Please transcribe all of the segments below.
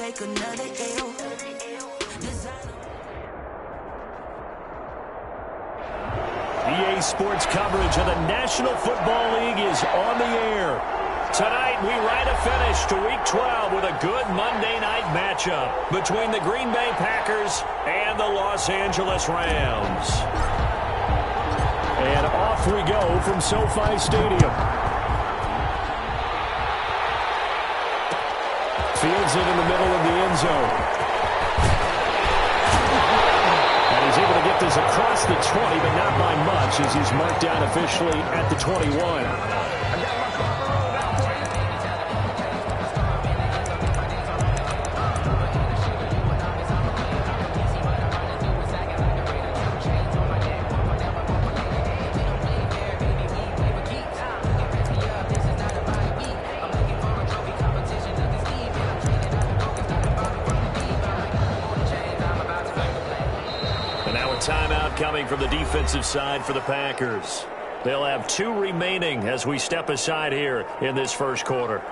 take another L. EA Sports coverage of the National Football League is on the air. Tonight, we ride a finish to Week 12 with a good Monday night matchup between the Green Bay Packers and the Los Angeles Rams. And off we go from SoFi Stadium. Fields it in the middle of the end zone. And he's able to get this across the 20, but not by much, as he's marked down officially at the 21. Timeout coming from the defensive side for the Packers. They'll have 2 remaining as we step aside here in this first quarter.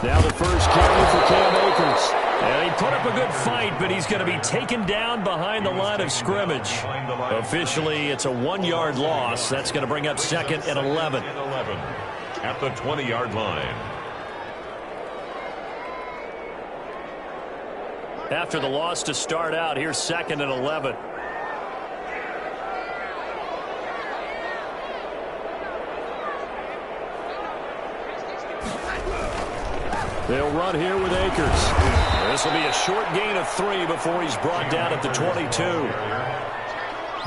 Now the first carry for Cam Akers. And he put up a good fight, but he's going to be taken down behind the line of scrimmage. Officially, it's a 1-yard loss. That's going to bring up 2nd and 11. At the 20-yard line. After the loss to start out, here's 2nd and 11. They'll run here with Akers. This will be a short gain of 3 before he's brought down at the 22.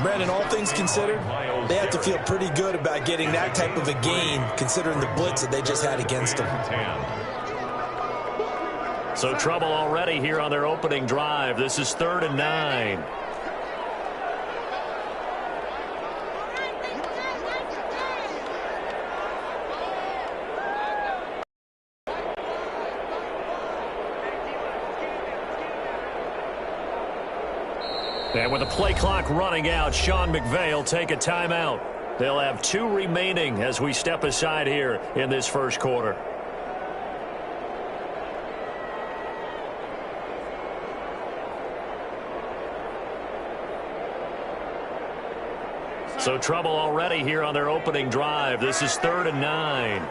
Brandon, all things considered, they have to feel pretty good about getting that type of a gain, considering the blitz that they just had against them. So trouble already here on their opening drive. This is 3rd and 9. And with the play clock running out, Sean McVay will take a timeout. They'll have 2 remaining as we step aside here in this first quarter. So trouble already here on their opening drive. This is 3rd and 9.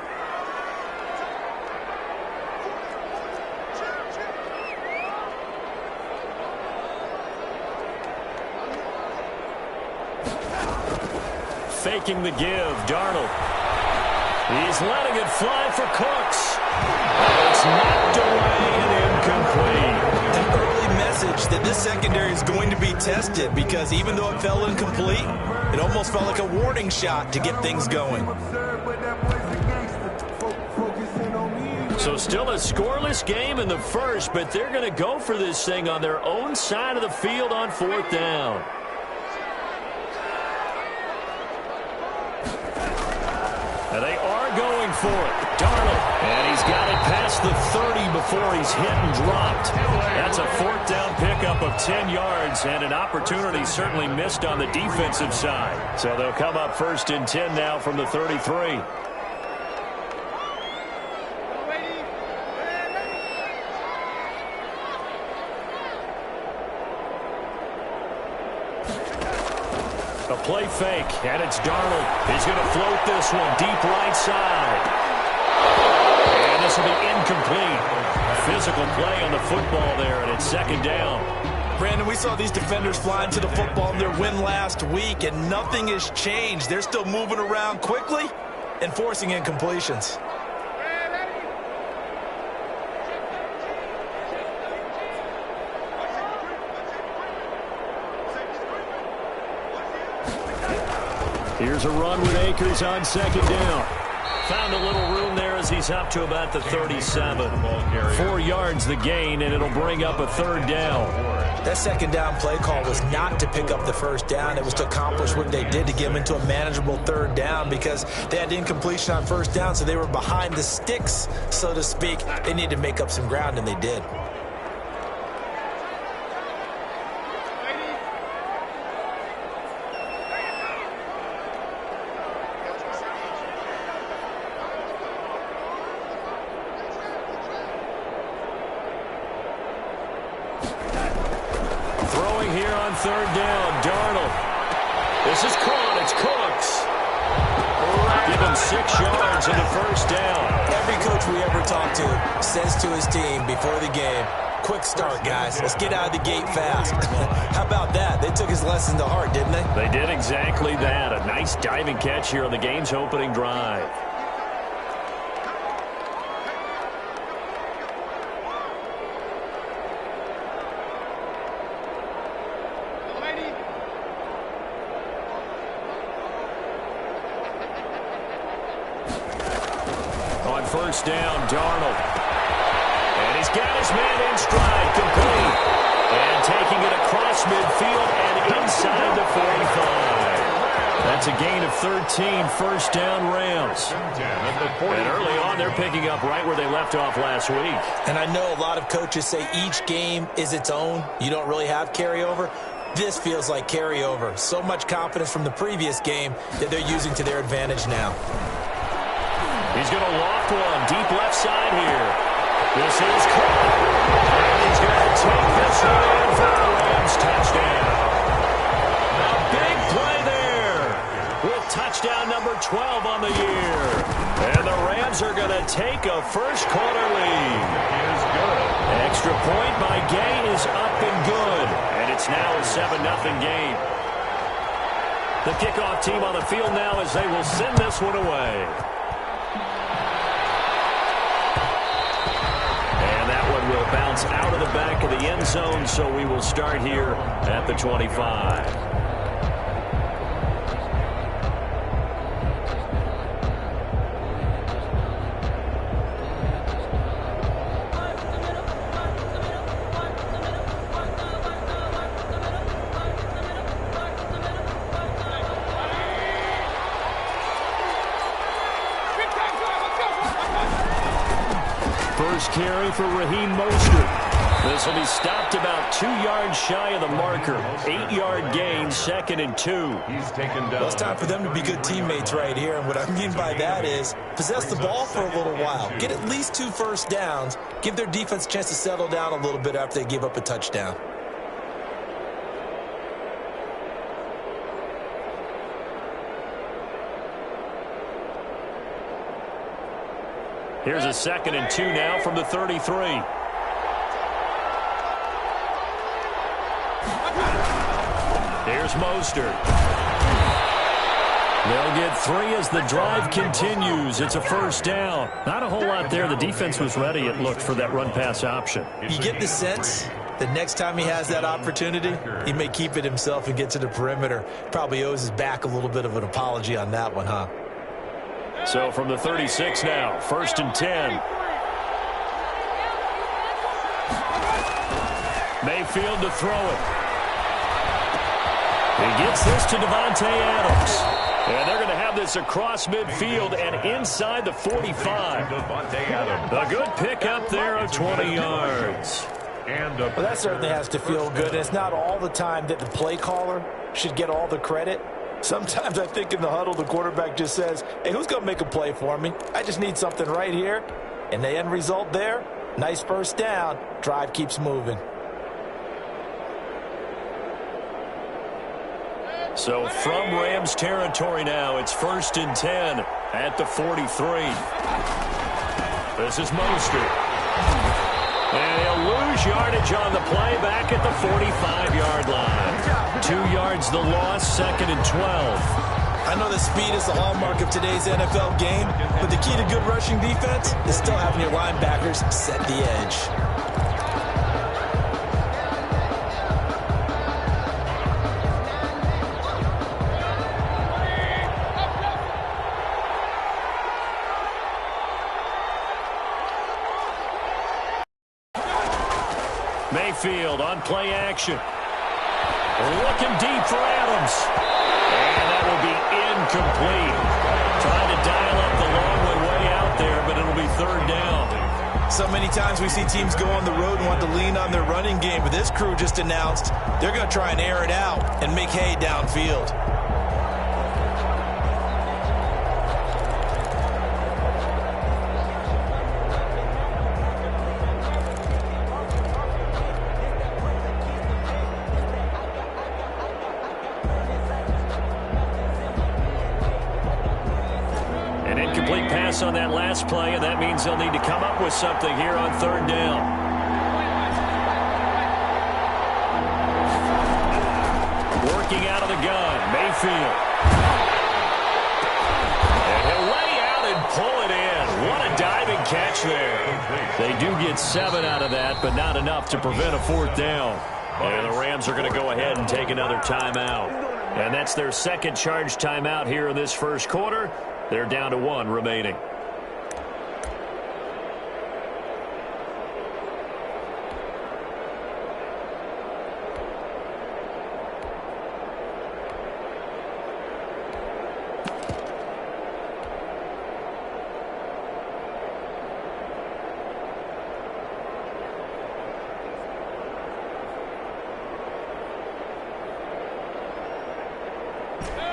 Faking the give, Darnold. He's letting it fly for Cooks. It's knocked away and incomplete. An early message that this secondary is going to be tested, because even though it fell incomplete, it almost felt like a warning shot to get things going. So still a scoreless game in the first, but they're going to go for this thing on their own side of the field on 4th down. And they are going for it. Darnold. And he's got it past the 30 before he's hit and dropped. That's a 4th down pickup of 10 yards, and an opportunity certainly missed on the defensive side. So they'll come up 1st and 10 now from the 33. A play fake, and it's Darnold. He's going to float this one deep right side. And this will be incomplete. Physical play on the football there, and it's 2nd down. Brandon, we saw these defenders flying to the football in their win last week, and nothing has changed. They're still moving around quickly and forcing incompletions. Here's a run with Akers on 2nd down. found a little room there as he's up to about the 37. 4 yards the gain, and it'll bring up a third down. That second down play call was not to pick up the first down. It was to accomplish what they did to get them into a manageable third down because they had incompletion on first down, so they were behind the sticks, so to speak. They needed to make up some ground, and they did. Third down, Darnold. This is caught. It's Cooks. Give him 6 yards and a first down. Every coach we ever talk to says to his team before the game, quick start, guys. Let's get out of the gate fast. How about that? They took his lesson to heart, didn't they? They did exactly that. A nice diving catch here on the game's opening drive. First down, Darnold. And he's got his man in stride, complete. And taking it across midfield and inside the 45. That's a gain of 13, first down Rams. And early on, they're picking up right where they left off last week. And I know a lot of coaches say each game is its own. You don't really have carryover. This feels like carryover. So much confidence from the previous game that they're using to their advantage now. He's going to loft one deep left side here. This is caught. And he's going to take this one in for a Rams touchdown. A big play there with touchdown number 12 on the year. And the Rams are going to take a first quarter lead. Extra point by Gay is up and good. And it's now a 7-0 game. The kickoff team on the field now as they will send this one away. Will bounce out of the back of the end zone, so we will start here at the 25. Carry for Raheem Mostert. This will be stopped about 2 yards shy of the marker. 8-yard gain, 2nd and 2. He's taken down. Well, it's time for them to be good teammates right here. And what I mean by that is possess the ball for a little while. Get at least 2 first downs. Give their defense a chance to settle down a little bit after they give up a touchdown. Here's a 2nd and 2 now from the 33. Here's Mostert. They'll get 3 as the drive continues. It's a first down. Not a whole lot there. The defense was ready, it looked, for that run-pass option. You get the sense that next time he has that opportunity, he may keep it himself and get to the perimeter. Probably owes his back a little bit of an apology on that one, huh? So from the 36 now, 1st and 10. Mayfield to throw it. He gets this to Davante Adams. And they're going to have this across midfield and inside the 45. A good pickup there of 20 yards. Well, that certainly has to feel good. It's not all the time that the play caller should get all the credit. Sometimes I think in the huddle, the quarterback just says, hey, who's going to make a play for me? I just need something right here. And the end result there, nice first down. Drive keeps moving. So from Rams territory now, it's 1st and 10 at the 43. This is Mostert. And he'll lose yardage on the play back at the 45-yard line. 2 yards the loss, 2nd and 12. I know that speed is the hallmark of today's NFL game, but the key to good rushing defense is still having your linebackers set the edge. Mayfield on play action. Looking deep for Adams. And that will be incomplete. Trying to dial up the long one way out there, but it'll be third down. So many times we see teams go on the road and want to lean on their running game, but this crew just announced they're going to try and air it out and make hay downfield. On that last play, and that means they'll need to come up with something here on third down. Working out of the gun, Mayfield. And he'll lay out and pull it in. What a diving catch there. They do get 7 out of that, but not enough to prevent a fourth down. And the Rams are going to go ahead and take another timeout. And that's their second charge timeout here in this first quarter. They're down to 1 remaining.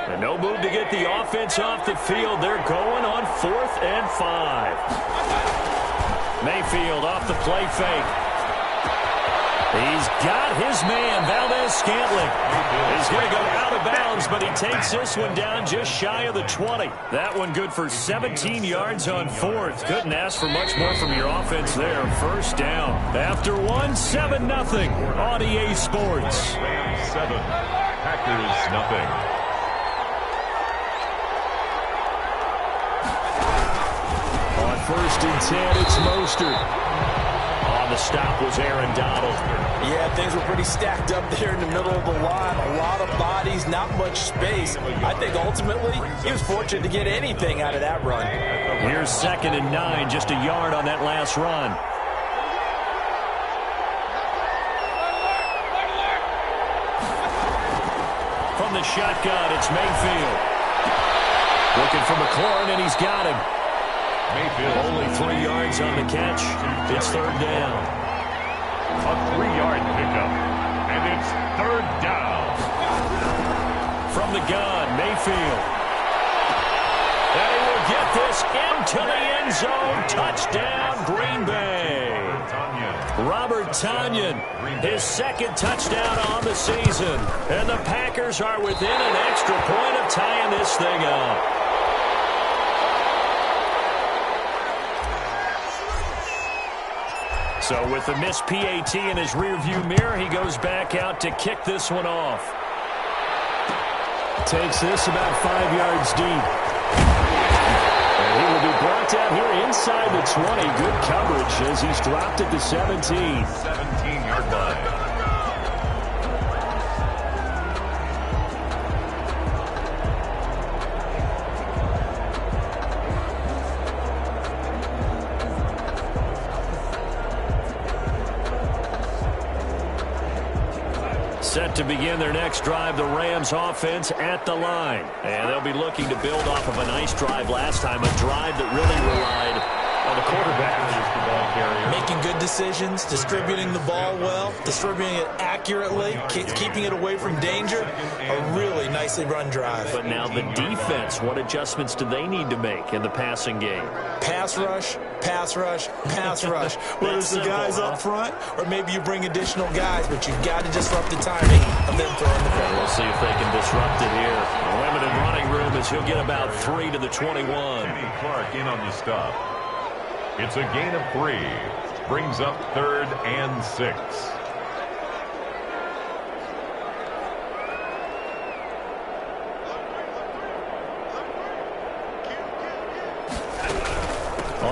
And no move to get the offense off the field. They're going on 4th and 5. Mayfield off the play fake. He's got his man, Valdes-Scantling. He's going to go out of bounds, but he takes this one down just shy of the 20. That one good for 17 yards on 4th. Couldn't ask for much more from your offense there. First down. After 1, 7-0 on EA Sports. 7, Packers nothing. First and 10, it's Mostert. On the stop was Aaron Donald. Yeah, things were pretty stacked up there in the middle of the line. A lot of bodies, not much space. I think ultimately he was fortunate to get anything out of that run. Here's 2nd and 9, just a yard on that last run. From the shotgun, it's Mayfield. Looking for McLaurin, and he's got him. Mayfield. Only 3 yards on the catch. It's third down. A 3-yard pickup. And it's third down. From the gun, Mayfield. And he will get this into the end zone. Touchdown, Green Bay. Robert Tonyan, his 2nd touchdown on the season. And the Packers are within an extra point of tying this thing up. So with the missed PAT in his rearview mirror, he goes back out to kick this one off. Takes this about 5 yards deep. And he will be brought down here inside the 20. Good coverage as he's dropped at the 17. 17-yard line. Set to begin their next drive, the Rams offense at the line. And they'll be looking to build off of a nice drive last time, a drive that really relied on the quarterback. Making good decisions, distributing the ball well, distributing it accurately, keeping it away from danger. A really nicely run drive. But now the defense, what adjustments do they need to make in the passing game? Pass rush, pass rush, pass rush. Whether it's the guys up front or maybe you bring additional guys, but you've got to disrupt the timing of them throwing the ball. We'll see if they can disrupt it here. Limited running room as he'll get about 3 to the 21. Kenny Clark in on the stop. It's a gain of 3. Brings up 3rd and 6.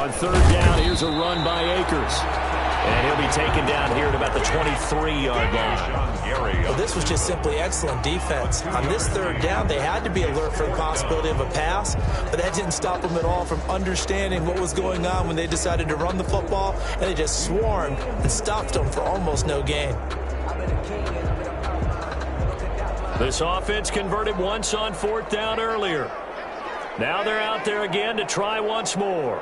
On third down, here's a run by Akers. And he'll be taken down here at about the 23-yard line. Well, this was just simply excellent defense. On this third down, they had to be alert for the possibility of a pass, but that didn't stop them at all from understanding what was going on when they decided to run the football, and they just swarmed and stopped them for almost no gain. This offense converted once on fourth down earlier. Now they're out there again to try once more.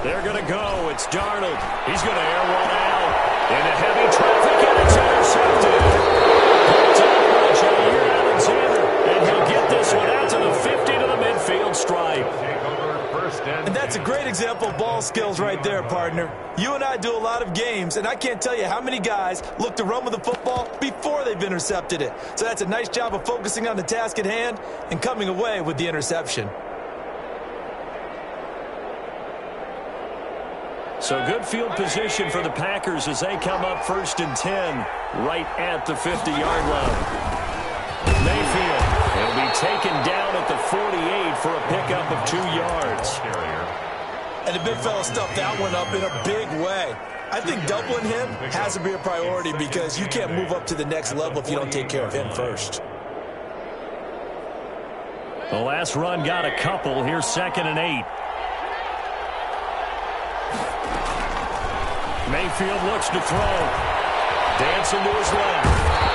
They're going to go. It's Darnold. He's going to air one out. Into heavy traffic, and it's intercepted. Picked up by Jair Alexander. And he'll get this one out to the 50 to the midfield stripe. And that's a great example of ball skills right there, partner. You and I do a lot of games, and I can't tell you how many guys look to run with the football before they've intercepted it. So that's a nice job of focusing on the task at hand and coming away with the interception. So good field position for the Packers as they come up 1st and 10 right at the 50-yard line. Mayfield will be taken down at the 48 for a pickup of 2 yards. And the big fella stuffed that one up in a big way. I think doubling him has to be a priority because you can't move up to the next level if you don't take care of him first. The last run got a couple. Here's 2nd and 8. Mayfield looks to throw. Dancing to his left.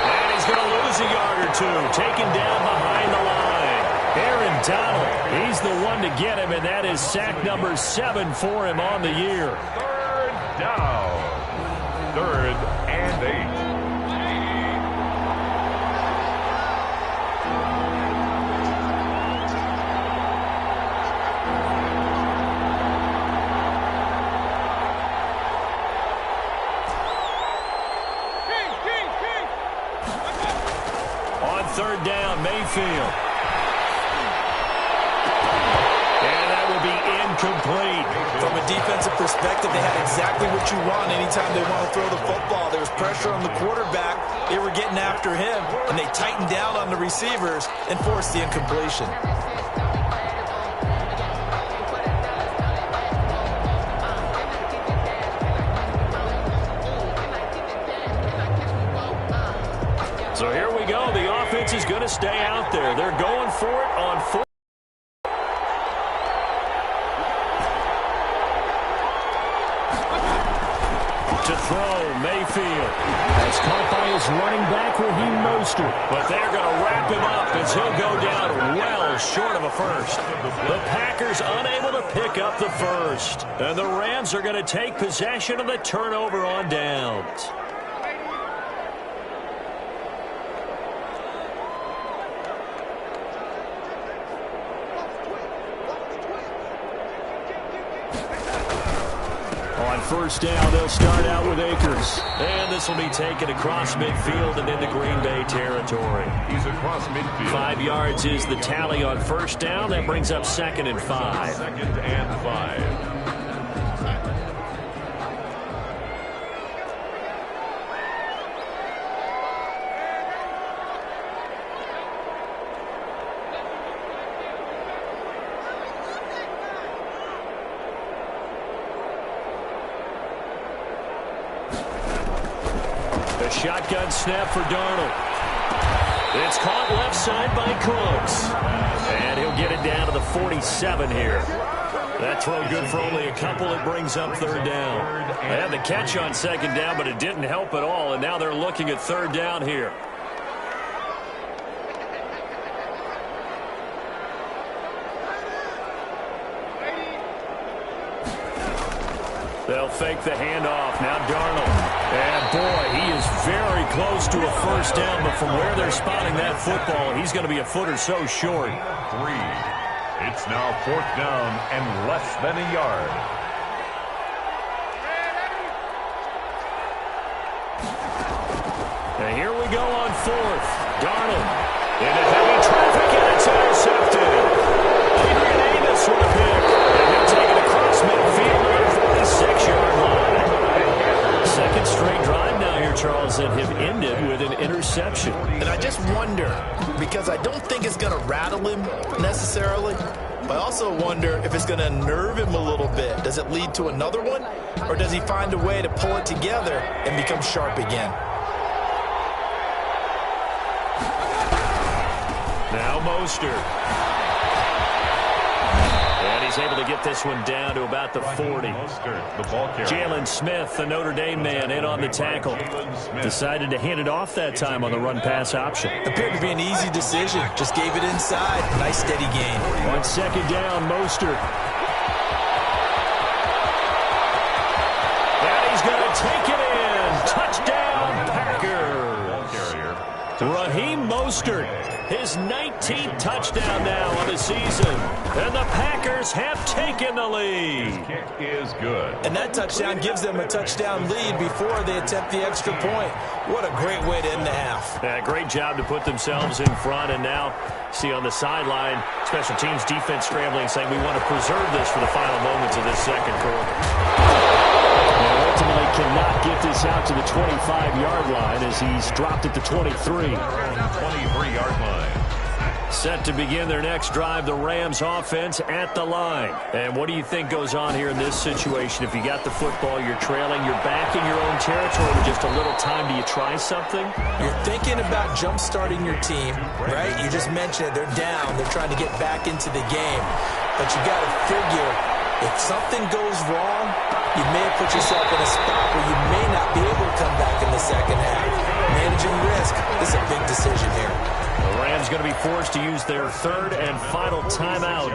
And he's going to lose a yard or two. Taken down behind the line. Aaron Donald, he's the one to get him, and that is sack number 7 for him on the year. 3rd down. 3rd and 8. Third down, Mayfield. And that will be incomplete. From a defensive perspective, they had exactly what you want anytime they want to throw the football. There was pressure on the quarterback. They were getting after him, and they tightened down on the receivers and forced the incompletion. So here we go. The offense is going to stay out there. They're going for it on 4th. To throw, Mayfield. That's caught by his running back, Raheem Mostert. But they're going to wrap him up as he'll go down well short of a first. The Packers unable to pick up the first. And the Rams are going to take possession of the turnover on downs. On 1st down, they'll start out with Akers. And this will be taken across midfield and into Green Bay territory. He's across midfield. 5 yards is the tally on 1st down. That brings up 2nd and 5. 2nd and 5. Shotgun snap for Darnold. It's caught left side by Cooks. And he'll get it down to the 47 here. That throw good for only a couple. It brings up 3rd down. They had the catch on 2nd down, but it didn't help at all. And now they're looking at 3rd down here. They'll fake the handoff. Now Darnold. And boy, he is very close to a 1st down, but from where they're spotting that football, he's going to be a foot or so short. 3. It's now 4th down and less than a yard. And here we go on 4th. Darnold into heavy traffic, and it's intercepted. Adrian Amos with a pick. And he'll take it across midfield on the 46-yard line. because I don't think it's going to rattle him necessarily. But I also wonder if it's going to nerve him a little bit. Does it lead to another one? Or does he find a way to pull it together and become sharp again? Now Mostert. And he's able to get this one down to about the 40. Jalen Smith, the Notre Dame man, in on the tackle. Decided to hand it off that time on the run-pass option. Appeared to be an easy decision. Just gave it inside. Nice steady gain. On second down, Mostert. And he's going to take it in. Touchdown, Packers. Raheem Mostert, his 19th touchdown now on the season. And the Packers have taken the lead. His kick is good. And that touchdown gives them a touchdown lead before they attempt the extra point. What a great way to end the half. Yeah, great job to put themselves in front. And now, see on the sideline, special teams defense scrambling, saying we want to preserve this for the final moments of this second quarter. Ultimately cannot get this out to the 25-yard line as he's dropped at the 23. 23-yard line. Set to begin their next drive, the Rams offense at the line. And what do you think goes on here in this situation? If you got the football, you're trailing, you're back in your own territory with just a little time. Do you try something? You're thinking about jump-starting your team, right? You just mentioned it. They're down. They're trying to get back into the game. But you got to figure if something goes wrong, you may have put yourself in a spot where you may not be able to come back in the second half. Managing risk, this is a big decision here. The Rams going to be forced to use their third and final timeout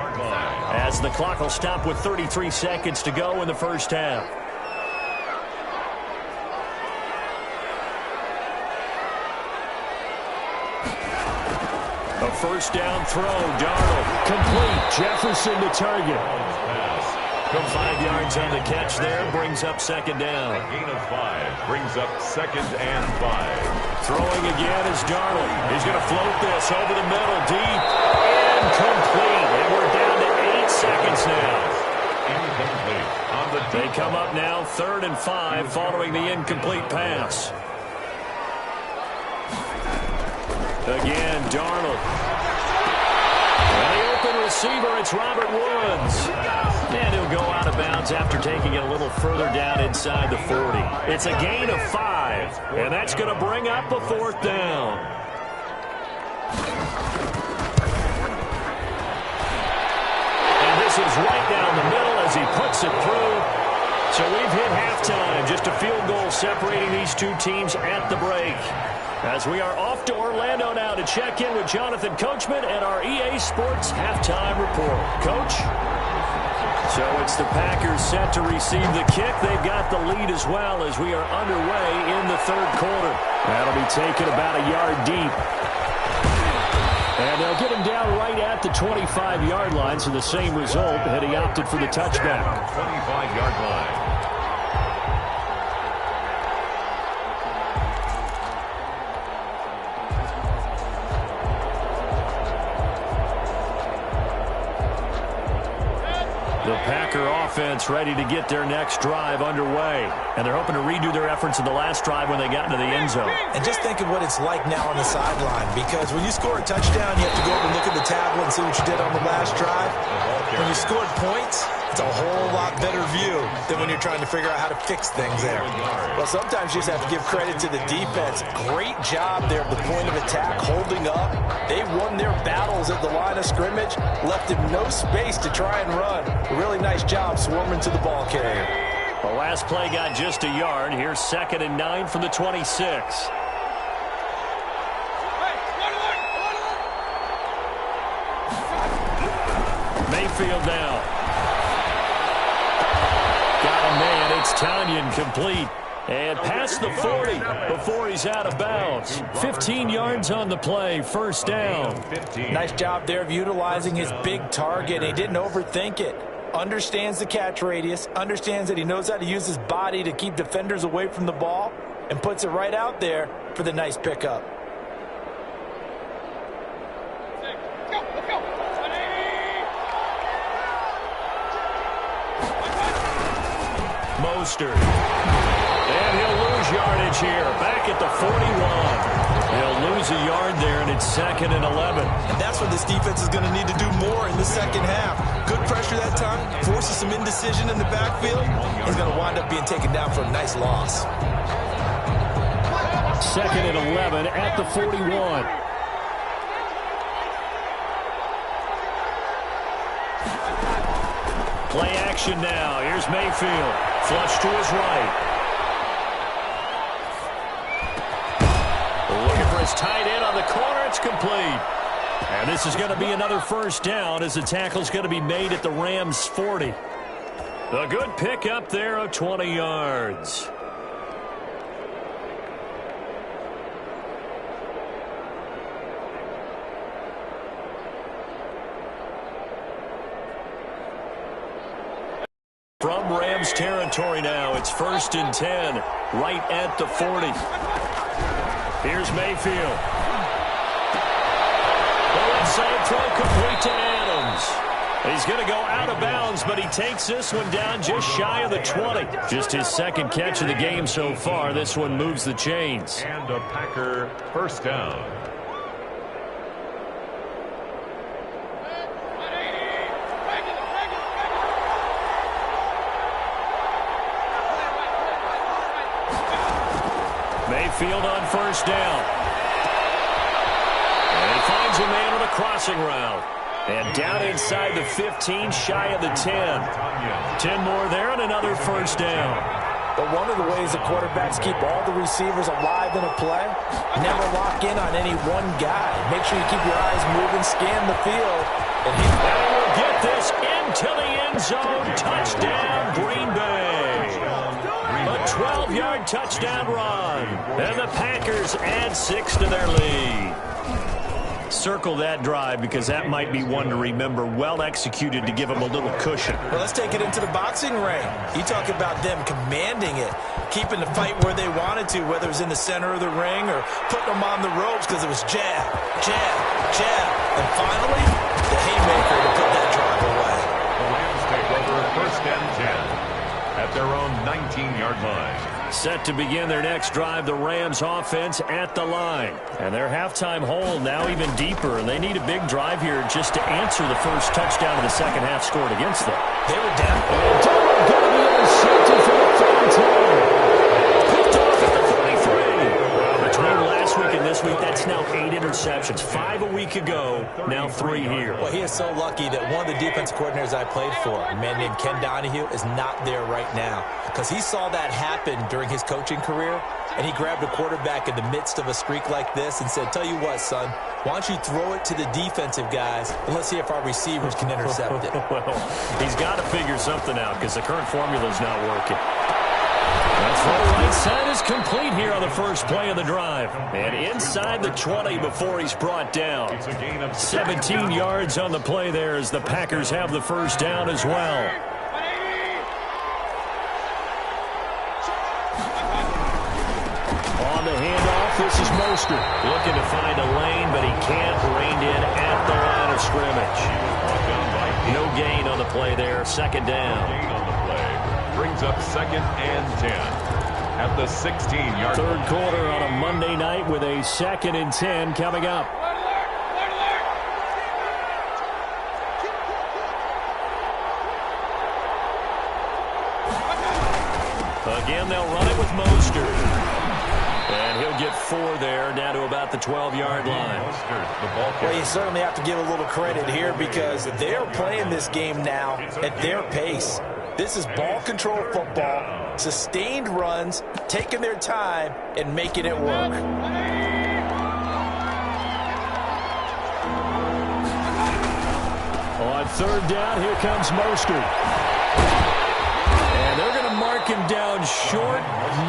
as the clock will stop with 33 seconds to go in the first half. A first down throw, Darnold, complete, Jefferson to target. 5 yards on the catch there, brings up second down. A gain of 5 brings up 2nd and 5. Throwing again is Darnold. He's going to float this over the middle, deep, incomplete. And we're down to 8 seconds now. Incomplete. They come up now 3rd and 5 following the incomplete pass. Again, Darnold. And the open receiver, it's Robert Woods. And he'll go out of bounds after taking it a little further down inside the 40. It's a gain of 5, and that's going to bring up a 4th down. And this is right down the middle as he puts it through. So we've hit halftime. Just a field goal separating these two teams at the break. As we are off to Orlando now to check in with Jonathan Coachman and our EA Sports Halftime Report. Coach? So it's the Packers set to receive the kick. They've got the lead as well as we are underway in the 3rd quarter. That'll be taken about a yard deep. And they'll get him down right at the 25-yard line, so the same result had he opted for the touchback. 25-yard line. The Packer offense ready to get their next drive underway. And they're hoping to redo their efforts in the last drive when they got into the end zone. And just think of what it's like now on the sideline, because when you score a touchdown, you have to go over and look at the tablet and see what you did on the last drive. When you scored points, it's a whole lot better view than when you're trying to figure out how to fix things there. Well, sometimes you just have to give credit to the defense. Great job there at the point of attack, holding up. They won their battles at the line of scrimmage, left him no space to try and run. A really nice job swarming to the ball carrier. The last play got just a yard. Here's 2nd and 9 from the 26. Mayfield now. Got a man. It's Tonyan complete. And past the 40 before he's out of bounds. 15 yards on the play. First down. Nice job there of utilizing his big target. He didn't overthink it. Understands the catch radius. Understands that he knows how to use his body to keep defenders away from the ball. And puts it right out there for the nice pickup. Mostert. And he'll lose yardage here. Back at the 41. They'll lose a yard there, and it's 2nd and 11. And that's what this defense is going to need to do more in the second half. Good pressure that time, forces some indecision in the backfield. He's going to wind up being taken down for a nice loss. 2nd and 11 at the 41. Play action now. Here's Mayfield. Flush to his right. Looking for his tight end on the corner. It's complete. And this is going to be another first down as the tackle's going to be made at the Rams' 40. A good pickup there of 20 yards. From Rams territory now, it's 1st and 10, right at the 40. Here's Mayfield. The left side throw complete to Adams. He's going to go out of bounds, but he takes this one down just shy of the 20. Just his 2nd catch of the game so far. This one moves the chains. And a Packer first down. Mayfield on first down. And he finds a man on a crossing route. And down inside the 15, shy of the 10. 10 more there and another first down. But one of the ways the quarterbacks keep all the receivers alive in a play, never lock in on any one guy. Make sure you keep your eyes moving, scan the field. And he will get this into the end zone. Touchdown, Green Bay. A 12-yard touchdown run. And the Packers add 6 to their lead. Circle that drive because that might be one to remember. Well executed to give them a little cushion. Well, let's take it into the boxing ring. You talk about them commanding it, keeping the fight where they wanted to, whether it was in the center of the ring or putting them on the ropes because it was jab, jab, jab. And finally, the haymaker to put that drive away. The Rams take over 1st and 10 at their own 19-yard line. Set to begin their next drive, the Rams offense at the line. And their halftime hole now even deeper, and they need a big drive here just to answer the first touchdown of the second half scored against them. They were down. And Donald going to be intercepted for the third time. Picked off at the 43. Between last week and this week, that's now 8 interceptions. 5 a week ago, now 3 here. Well, he is so lucky that one of the defense coordinators I played for, a man named Ken Donahue, is not there right now. Because he saw that happen during his coaching career, and he grabbed a quarterback in the midst of a streak like this and said, tell you what, son, why don't you throw it to the defensive guys, and let's see if our receivers can intercept it. Well, he's got to figure something out because the current formula is not working. That throw right side is complete here on the first play of the drive. And inside the 20 before he's brought down. 17 yards on the play there as the Packers have the first down as well. On the handoff, this is Mostert. Looking to find a lane, but he can't. Reined in at the line of scrimmage. No gain on the play there. 2nd down. Brings up 2nd and 10 at the 16-yard line. 3rd quarter on a Monday night with a 2nd and 10 coming up. Again, they'll run it with Mostert. And he'll get 4 there, down to about the 12-yard line. Well, you certainly have to give a little credit here because they're playing this game now at their pace. This is ball control football, sustained runs, taking their time, and making it work. On 3rd down, here comes Mostert. And they're going to mark him down short,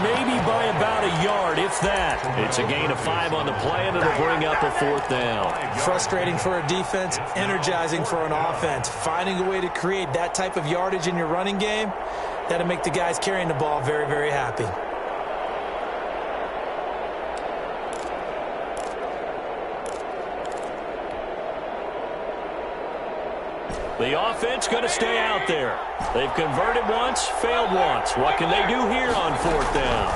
maybe by about a yard, if that. It's a gain of 5 on the play, and it'll bring up a 4th down. Frustrating for a defense, energizing for an offense. Finding a way to create that type of yardage in your running game, that'll make the guys carrying the ball very, very happy. The offense going to stay out there. They've converted once, failed once. What can they do here on 4th down?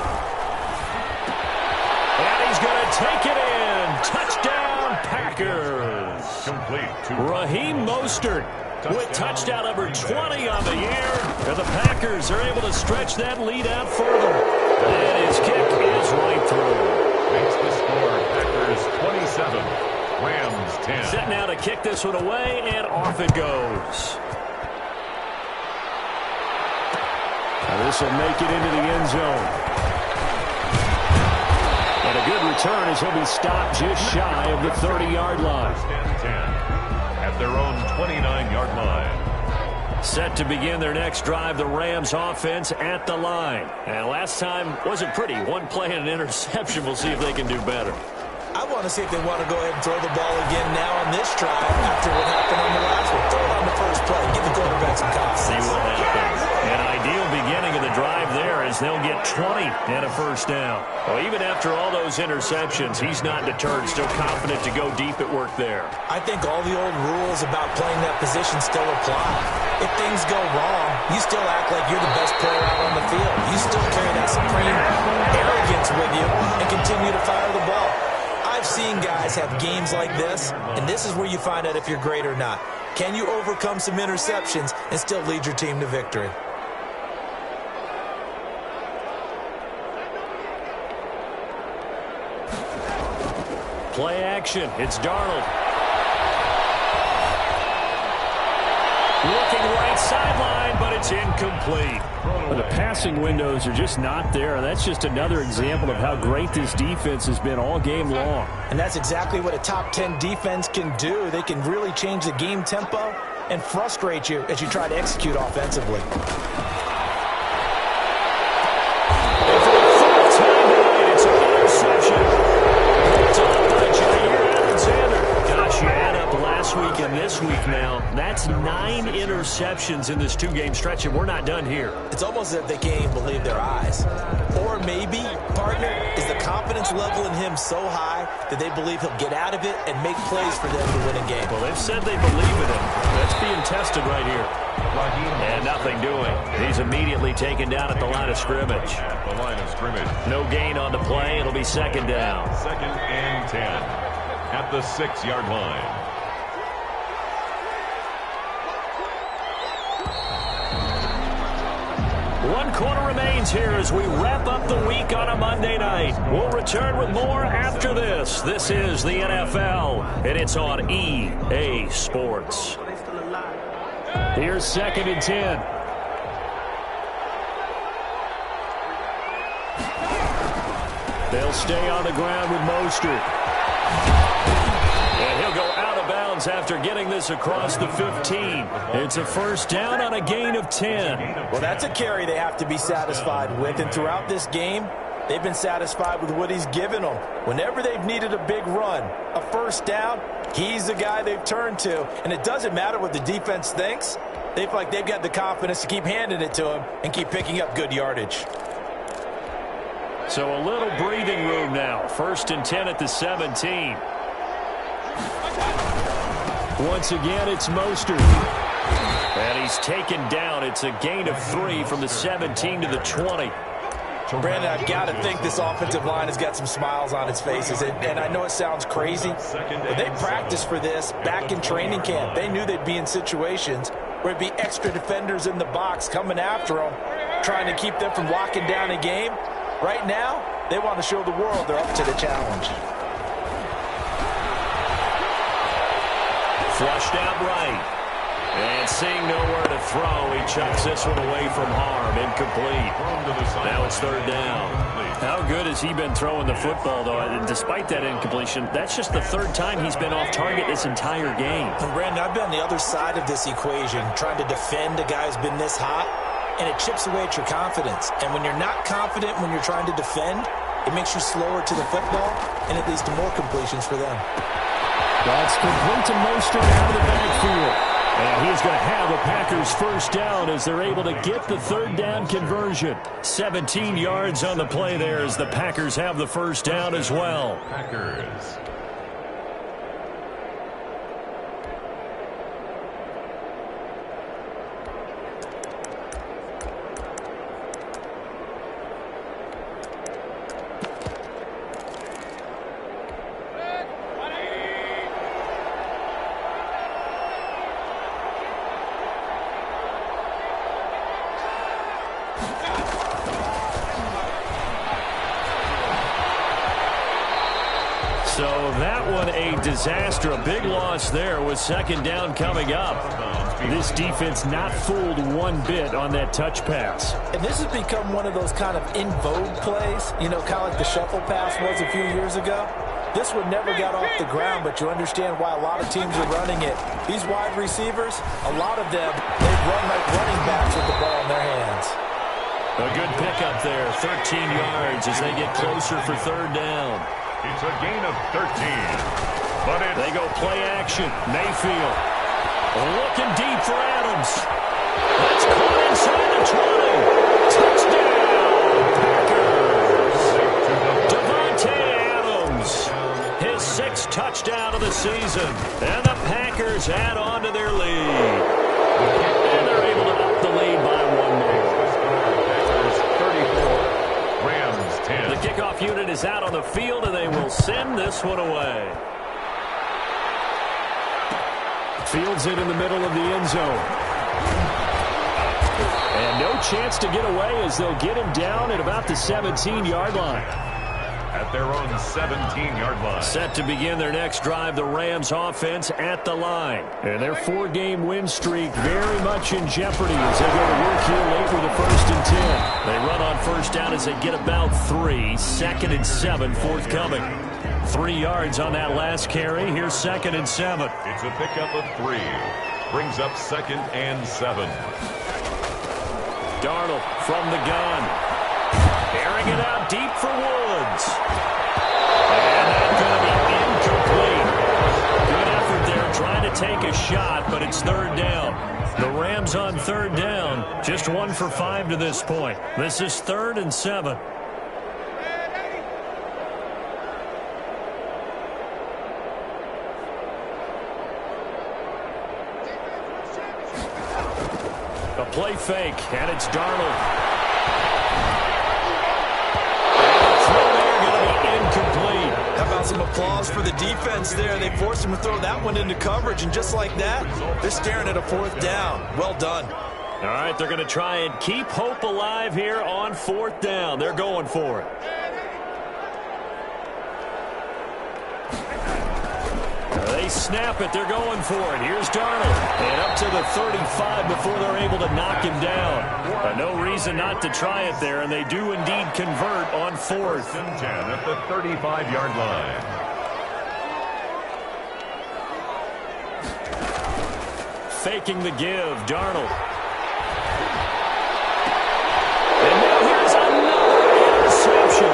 And he's going to take it in. Packers. Complete. Raheem Mostert with touchdown number 20 on the year. And the Packers are able to stretch that lead out further. And his kick is right through. Makes the score Packers 27, Rams 10. Set now to kick this one away, and off it goes. Now this will make it into the end zone. And a good return as he'll be stopped just shy of the 30-yard line. First and 10 at their own 29-yard line. Set to begin their next drive, the Rams offense at the line. And last time wasn't pretty. One play and an interception. We'll see if they can do better. I want to see if they want to go ahead and throw the ball again now on this drive after what happened on the last one. Throw it on the first play. Give the quarterback some confidence. See what happens. An ideal beginning of the drive there as they'll get 20 and a first down. Well, even after all those interceptions, he's not deterred. Still confident to go deep at work there. I think all the old rules about playing that position still apply. If things go wrong, you still act like you're the best player out on the field. You still carry that supreme arrogance with you and continue to fire the ball. I've seen guys have games like this, and this is where you find out if you're great or not. Can you overcome some interceptions and still lead your team to victory? Play action. It's Darnold. Looking right sideline, but it's incomplete. But the passing windows are just not there, and that's just another example of how great this defense has been all game long. And that's exactly what a top 10 defense can do. They can really change the game tempo and frustrate you as you try to execute offensively. And for the fourth time tonight, it's an interception. It's off by Jair Alexander. Gosh, you add up last week and this week now. That's 9 interceptions in this two-game stretch, and we're not done here. It's almost as if they can't even believe their eyes. Or maybe, partner, is the confidence level in him so high that they believe he'll get out of it and make plays for them to win a game. Well, they've said they believe in him. That's being tested right here. And nothing doing. He's immediately taken down at the line of scrimmage. At the line of scrimmage. No gain on the play. It'll be second down. Second and 10 at the 6-yard line. One quarter remains here as we wrap up the week on a Monday night. We'll return with more after this. This is the NFL, and it's on EA Sports. Here's second and 10. They'll stay on the ground with Mostert. And he'll go out of bounds after getting this across the 15. It's a first down on a gain of 10. Well, that's a carry they have to be satisfied with. And throughout this game, they've been satisfied with what he's given them. Whenever they've needed a big run, a first down, he's the guy they've turned to. And it doesn't matter what the defense thinks. They feel like they've got the confidence to keep handing it to him and keep picking up good yardage. So a little breathing room now. First and 10 at the 17. Once again, it's Mostert. And he's taken down. It's a gain of 3 from the 17 to the 20. Brandon, I've got to think this offensive line has got some smiles on its faces. And I know it sounds crazy, but they practiced for this back in training camp. They knew they'd be in situations where it'd be extra defenders in the box coming after them, trying to keep them from locking down a game. Right now, they want to show the world they're up to the challenge. Flushed out right. And seeing nowhere to throw, he chucks this one away from harm. Incomplete. Now it's third down. How good has he been throwing the football, though? And despite that incompletion, that's just the third time he's been off target this entire game. And Brandon, I've been on the other side of this equation, trying to defend a guy who's been this hot, and it chips away at your confidence. And when you're not confident when you're trying to defend, it makes you slower to the football, and it leads to more completions for them. That's complete to Mostert out of the backfield. And he's going to have a Packers first down as they're able to get the third down conversion. 17 yards on the play there as the Packers have the first down as well. Packers. So that one a disaster. A big loss there with second down coming up. This defense not fooled one bit on that touch pass. And this has become one of those kind of in vogue plays, you know, kind of like the shuffle pass was a few years ago. This one never got off the ground, but you understand why a lot of teams are running it. These wide receivers, a lot of them, they've run like running backs with the ball in their hands. A good pickup there, 13 yards as they get closer for third down. It's a gain of 13. But they go play action. Mayfield looking deep for Adams. That's caught inside the 20. Touchdown, Packers. Davante Adams, his 6th touchdown of the season. And the Packers add on to their lead. And they're able to up the lead by one more. Rams 10. The kickoff unit is out on the field, and they will send this one away. Fields it in the middle of the end zone. And no chance to get away as they'll get him down at about the 17-yard line. At their own 17-yard line. Set to begin their next drive, the Rams offense at the line. And their 4-game win streak very much in jeopardy as they go to work here late with a 1st and 10. They run on first down as they get about 3. 2nd and 7 forthcoming. 3 yards on that last carry. Here's 2nd and 7. It's a pickup of 3. Brings up 2nd and 7. Darnold from the gun. Airing it out deep for Woods. And that's going to be incomplete. Good effort there trying to take a shot, but it's third down. The Rams on third down. Just 1 for 5 to this point. This is 3rd and 7. A play fake, and it's Darnold. Incomplete. How about some applause for the defense there? They forced him to throw that one into coverage, and just like that, they're staring at a 4th down. Well done. All right, they're going to try and keep hope alive here on 4th down. They're going for it. They snap it. They're going for it. Here's Darnold. And up to the 35 before they're able to knock him down. No reason not to try it there, and they do indeed convert on 4th and 10 at the 35-yard line. Faking the give, Darnold. And now here's another interception.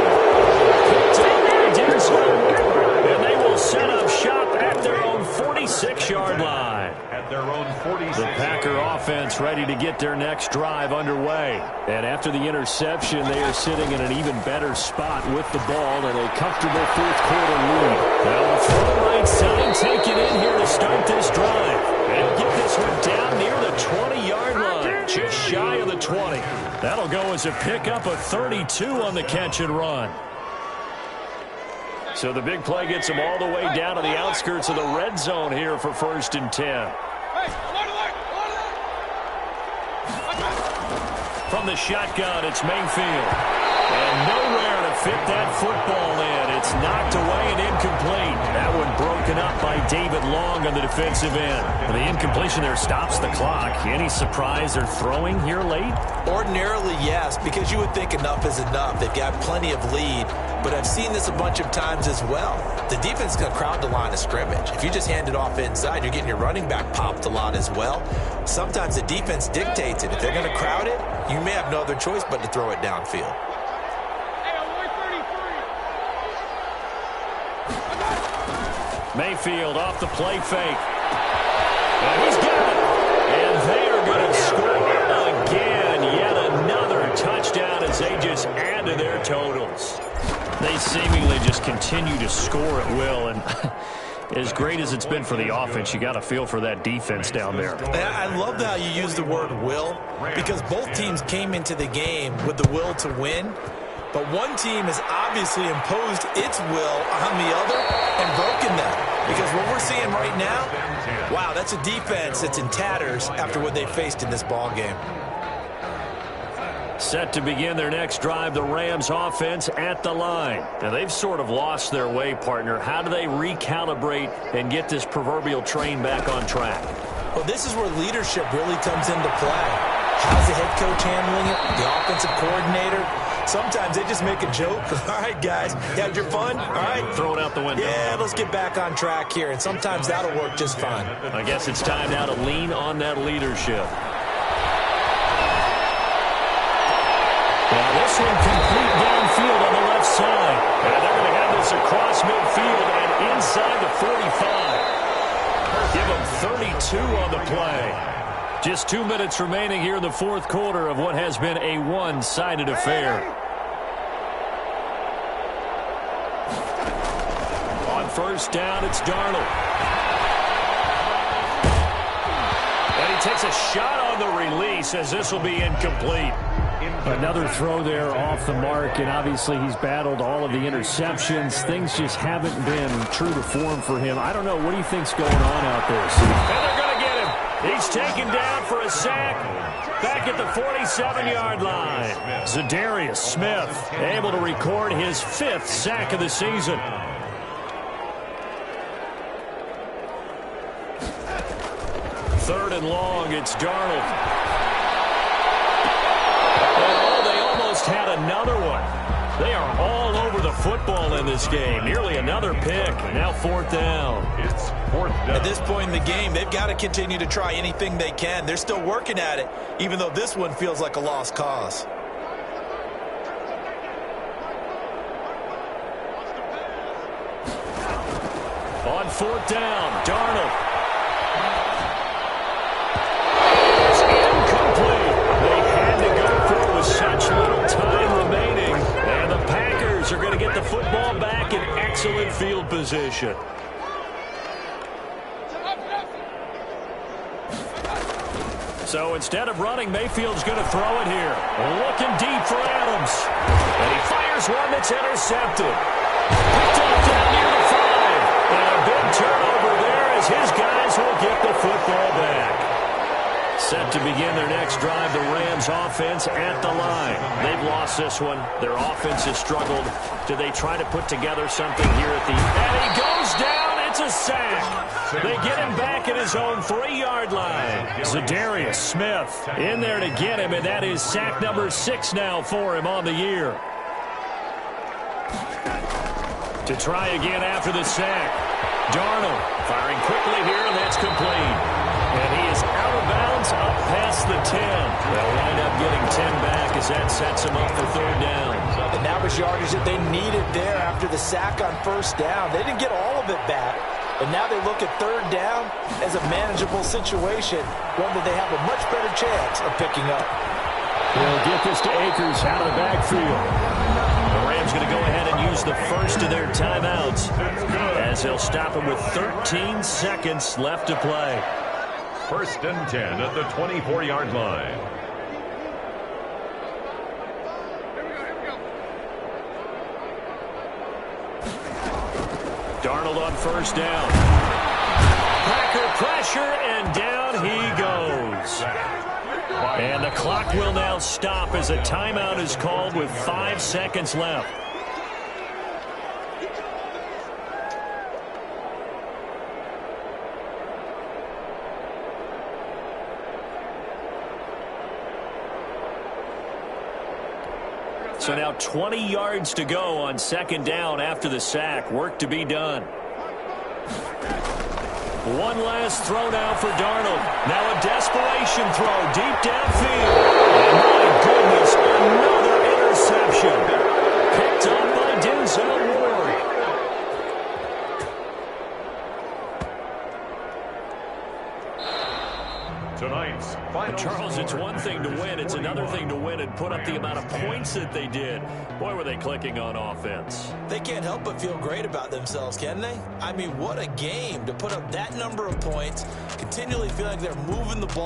Picked up by Denzel Ward. And they will set up shop at their own 46-yard line. At their own 46. The Packer offense ready to get their next drive underway. And after the interception, they are sitting in an even better spot with the ball and a comfortable 4th quarter lead. Now the throw right side taken in here to start this drive. And get this one down near the 20-yard line, just shy of the 20. That'll go as a pickup of 32 on the catch and run. So the big play gets them all the way down to the outskirts of the red zone here for 1st and 10. From the shotgun, it's Mayfield. And nowhere to fit that football in. It's knocked away and incomplete. That one broken up by David Long on the defensive end. And the incompletion there stops the clock. Any surprise they're throwing here late? Ordinarily, yes, because you would think enough is enough. They've got plenty of lead. But I've seen this a bunch of times as well. The defense is going to crowd the line of scrimmage. If you just hand it off inside, you're getting your running back popped a lot as well. Sometimes the defense dictates it. If they're going to crowd it, you may have no other choice but to throw it downfield. Mayfield off the play fake. And he's got it. And they are going to score again. Yet another touchdown as they just add to their totals. They seemingly just continue to score at will. And as great as it's been for the offense, you got to feel for that defense down there. I love how you use the word will, because both teams came into the game with the will to win. But one team has obviously imposed its will on the other and broken them. Because what we're seeing right now, wow, that's a defense that's in tatters after what they faced in this ball game. Set to begin their next drive, the Rams offense at the line. Now, they've sort of lost their way, partner. How do they recalibrate and get this proverbial train back on track? Well, this is where leadership really comes into play. How's the head coach handling it? The offensive coordinator? Sometimes they just make a joke. All right, guys, you had your fun? All right. Throw it out the window. Yeah, let's get back on track here, and sometimes that'll work just fine. I guess it's time now to lean on that leadership. Now this one complete downfield on the left side. And they're going to have this across midfield and inside the 45. Give them 32 on the play. Just 2 minutes remaining here in the fourth quarter of what has been a one-sided affair. On first down, it's Darnold. And he takes a shot on the release as this will be incomplete. Another throw there off the mark, and obviously he's battled all of the interceptions. Things just haven't been true to form for him. I don't know. What do you think's going on out there, Steve? And they're going to get him. He's taken down for a sack back at the 47-yard line. Zadarius Smith able to record his 5th sack of the season. Third and long, it's Darnold. Had another one. They are all over the football in this game. Nearly another pick. Now fourth down. It's fourth down. At this point in the game, they've got to continue to try anything they can. They're still working at it, even though this one feels like a lost cause. On fourth down, Darnold. Such little time remaining, and the Packers are going to get the football back in excellent field position. So instead of running, Mayfield's going to throw it here. Looking deep for Adams. And he fires one that's intercepted. Picked up down near the 5. And a big turnover there as his guys will get the football back. Set to begin their next drive, the Rams offense at the line. They've lost this one. Their offense has struggled. Do they try to put together something here at the end? And he goes down. It's a sack. They get him back at his own 3-yard line. Zadarius Smith in there to get him, and that is sack number 6 now for him on the year. To try again after the sack. Darnold firing quickly here, and that's complete. And he is out of bounds up past the 10. They'll wind up getting 10 back as that sets him up for third down. And that was yardage that they needed there after the sack on first down. They didn't get all of it back, but now they look at third down as a manageable situation, one that they have a much better chance of picking up. They'll get this to Akers out of the backfield. The Rams going to go ahead and use the first of their timeouts as they'll stop him with 13 seconds left to play. First and 10 at the 24-yard line. Darnold on first down. Packer pressure, and down he goes. And the clock will now stop as a timeout is called with 5 seconds left. So now 20 yards to go on second down after the sack. Work to be done. One last throw now for Darnold. Now a desperation throw deep downfield. And my goodness, another interception. Picked up by Denzel Ward. Tonight's final. Charles, it's one thing to win. It's another thing to win and put up the amount of points that they did. Boy, were they clicking on offense. They can't help but feel great about themselves, can they? I mean, what a game to put up that number of points, continually feel like they're moving the ball.